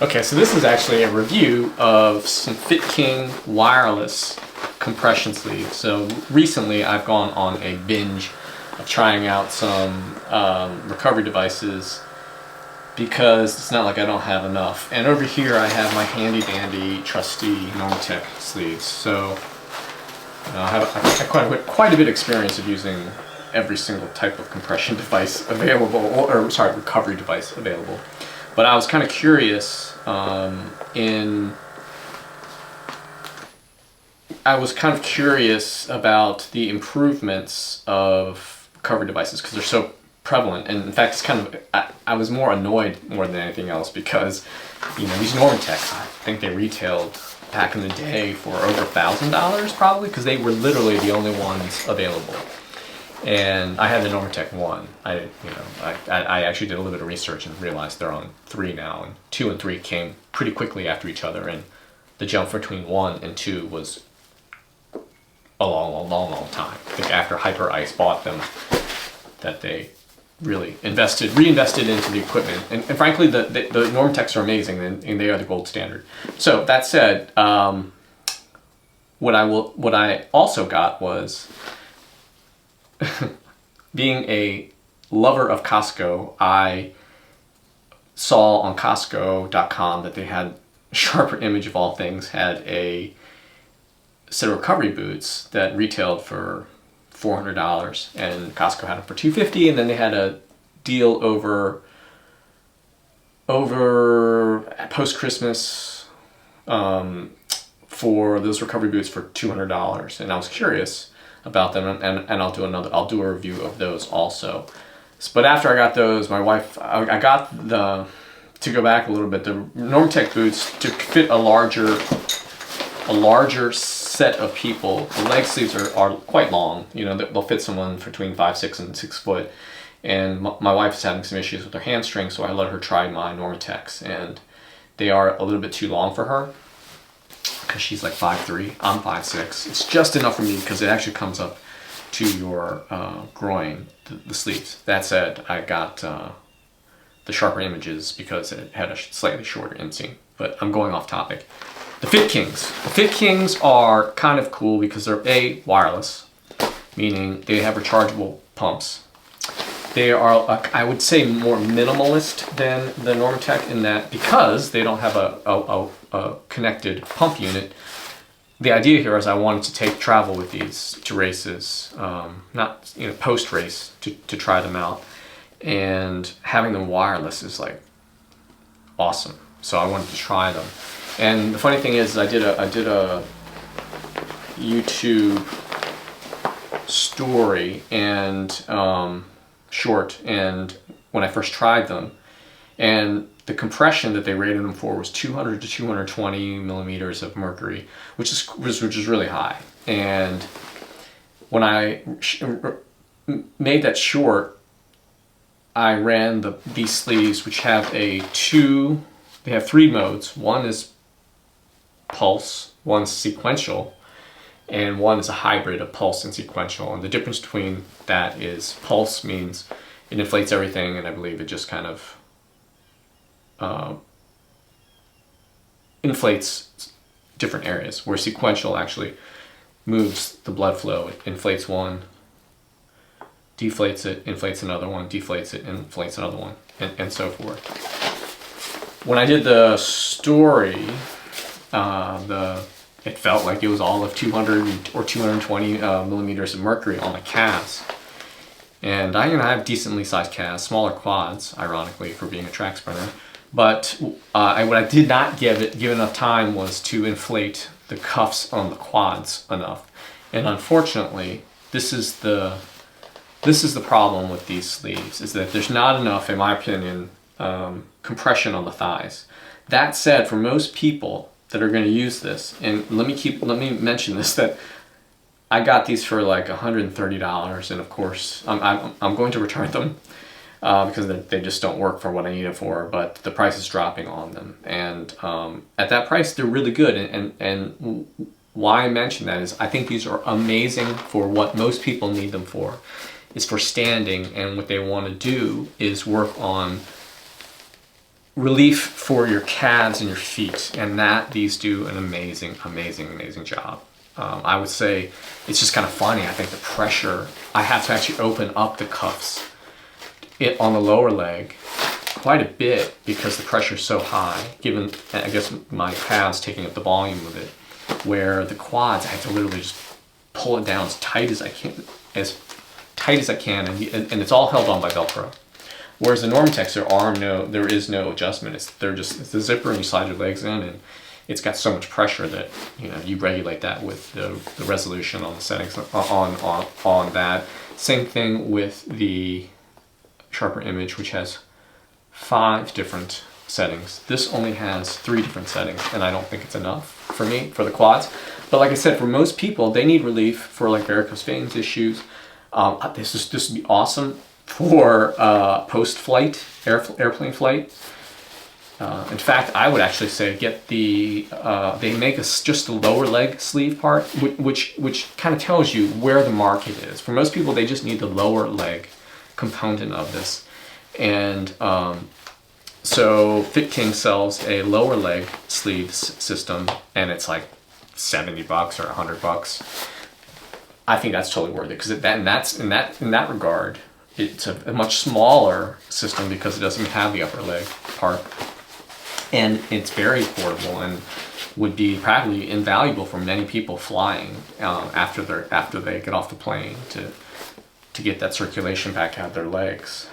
Okay, so this is actually a review of some FitKing wireless compression sleeves. So recently I've gone on a binge of trying out some recovery devices because it's not like I don't have enough. And over here I have my handy dandy trusty Normatec sleeves. So I have quite a bit of experience of using every single type of compression device available, or sorry, recovery device available. But I was kind of curious about the improvements of recovery devices because they're so prevalent. And in fact, it's kind of, I was more annoyed more than anything else because, you know, these Normatec, I think they retailed back in the day for over $1,000 probably, because they were literally the only ones available. And I had the Normatec 1. I actually did a little bit of research and realized they're on 3 now, and 2 and 3 came pretty quickly after each other, and the jump between 1 and 2 was a long time. I think after Hyper Ice bought them, that they really reinvested into the equipment. And frankly, the Normatecs are amazing, and they are the gold standard. So that said, what I also got was, being a lover of Costco, I saw on Costco.com that they had, Sharper Image of all things, had a set of recovery boots that retailed for $400, and Costco had them for $250, and then they had a deal over post-Christmas for those recovery boots for $200, and I was curious about them, and I'll do a review of those also. But after I got those, my wife, I got to go back a little bit, the Normatec boots to fit a larger set of people. The leg sleeves are quite long. You know, they'll fit someone between 5'6" and 6 foot. And my wife is having some issues with her hamstrings, so I let her try my Normatecs, and they are a little bit too long for her, because she's like 5'3", I'm 5'6". It's just enough for me because it actually comes up to your groin, the sleeves. That said, I got the Sharper Images because it had a slightly shorter inseam. But I'm going off topic. The FitKings. The FitKings are kind of cool because they're wireless, meaning they have rechargeable pumps. They are, I would say, more minimalist than the Normatec in that, because they don't have a connected pump unit. The idea here is I wanted to travel with these to races, not post race, to try them out, and having them wireless is like awesome. So I wanted to try them. And the funny thing is, I did a YouTube story and short, and when I first tried them, and the compression that they rated them for was 200 to 220 millimeters of mercury, which is really high. And when I made that short, I ran these sleeves, which have they have 3 modes. One is pulse, one's sequential, and one is a hybrid of pulse and sequential. And the difference between that is pulse means it inflates everything, and I believe it just kind of inflates different areas, where sequential actually moves the blood flow. It inflates one, deflates it, inflates another one, deflates it, inflates another one, and so forth. When I did the story, it felt like it was all of 200 or 220 millimeters of mercury on the calves. And I have decently sized calves, smaller quads, ironically, for being a track sprinter. But what I did not give enough time was to inflate the cuffs on the quads enough. And unfortunately, this is the problem with these sleeves, is that there's not enough, in my opinion, compression on the thighs. That said, for most people that are going to use this, and let me mention this, that I got these for like $130, and of course I'm going to return them because they just don't work for what I need it for. But the price is dropping on them, and at that price they're really good. And why I mention that is I think these are amazing for what most people need them for, is for standing, and what they want to do is work on relief for your calves and your feet, and these do an amazing job. I would say it's just kind of funny. I think the pressure, I have to actually open up the cuffs on the lower leg quite a bit because the pressure is so high, given, I guess, my calves taking up the volume of it, where the quads, I have to literally just pull it down as tight as I can, and it's all held on by Velcro. Whereas the Normatex, there is no adjustment. It's the zipper, and you slide your legs in, and it's got so much pressure that you regulate that with the resolution on the settings on that. Same thing with the Sharper Image, which has 5 different settings. This only has 3 different settings, and I don't think it's enough for me for the quads. But like I said, for most people, they need relief for like varicose veins issues. This would be awesome for post-flight, airplane flight. In fact, I would actually say get they make just the lower leg sleeve part, which kind of tells you where the market is. For most people, they just need the lower leg component of this. And so Fit King sells a lower leg sleeve system, and it's like $70 or $100. I think that's totally worth it because in that regard, it's a much smaller system because it doesn't have the upper leg part, and it's very affordable and would be practically invaluable for many people flying after they get off the plane to get that circulation back out of their legs.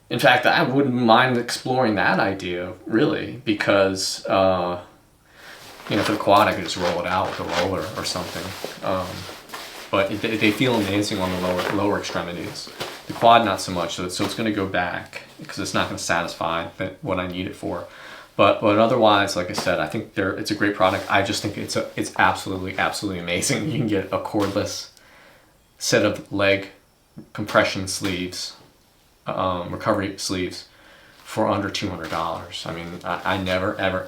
In fact, I wouldn't mind exploring that idea really because for the quad I could just roll it out with a roller or something. But they feel amazing on the lower extremities. The quad not so much, so it's going to go back because it's not going to satisfy what I need it for. But otherwise, like I said, I think it's a great product. I just think it's absolutely amazing. You can get a cordless set of leg compression sleeves, recovery sleeves, for under $200. I mean, I never ever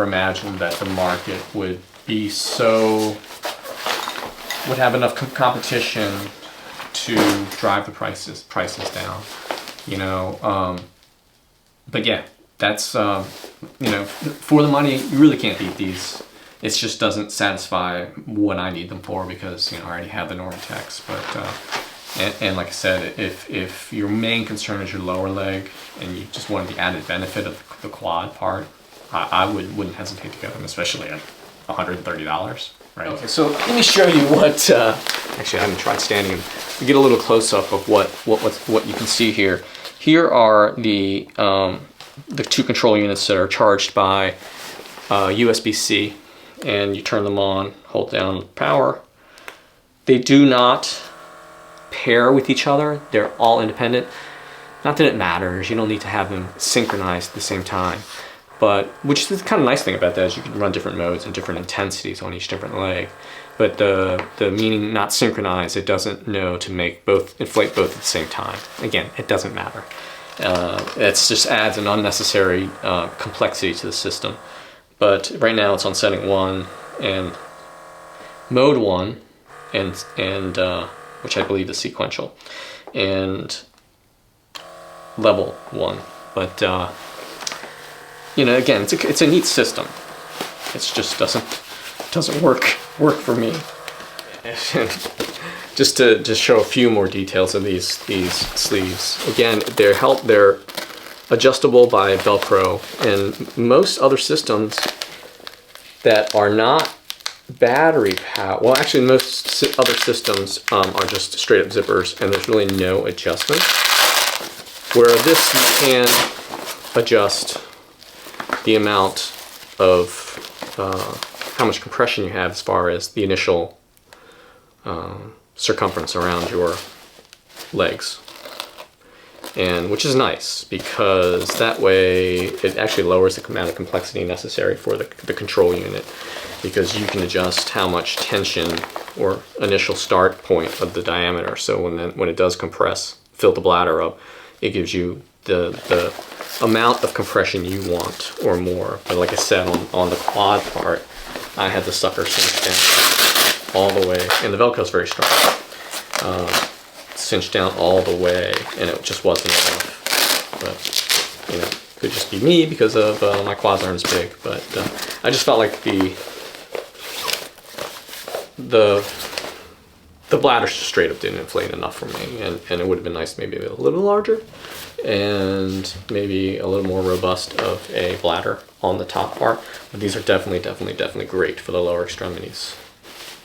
imagined that the market would have enough competition to drive the prices down. But yeah, that's for the money, you really can't beat these. It just doesn't satisfy what I need them for because I already have the Normatex. But and like I said, if your main concern is your lower leg and you just wanted the added benefit of the quad part, I wouldn't hesitate to get them, especially at $130. Right. Okay, so let me show you what. Actually, I haven't tried standing. We get a little close up of what you can see here. Here are the 2 control units that are charged by USB-C, and you turn them on, hold down power. They do not pair with each other. They're all independent. Not that it matters. You don't need to have them synchronized at the same time. But, which is the kind of nice thing about that is you can run different modes and different intensities on each different leg. But the meaning not synchronized, it doesn't know to inflate both at the same time. Again, it doesn't matter. It just adds an unnecessary complexity to the system. But right now it's on setting 1 and mode 1, and which I believe is sequential, and level 1. But again, it's a neat system. It just doesn't work for me. Just to show a few more details of these sleeves. Again, they're adjustable by Velcro, and most other systems that are not battery powered, well, actually most other systems are just straight up zippers, and there's really no adjustment. Where this you can adjust the amount of how much compression you have as far as the initial circumference around your legs, and which is nice because that way it actually lowers the amount of complexity necessary for the control unit, because you can adjust how much tension or initial start point of the diameter. So when it does compress, fill the bladder up, it gives you the amount of compression you want or more. But like I said, on the quad part, I had the sucker cinched down all the way, and the Velcro is very strong. Cinched down all the way, and it just wasn't enough. but you know, could just be me because of my quads aren't as big. But I just felt like the bladder straight up didn't inflate enough for me, and it would have been nice maybe a little larger and maybe a little more robust of a bladder on the top part. But these are definitely great for the lower extremities.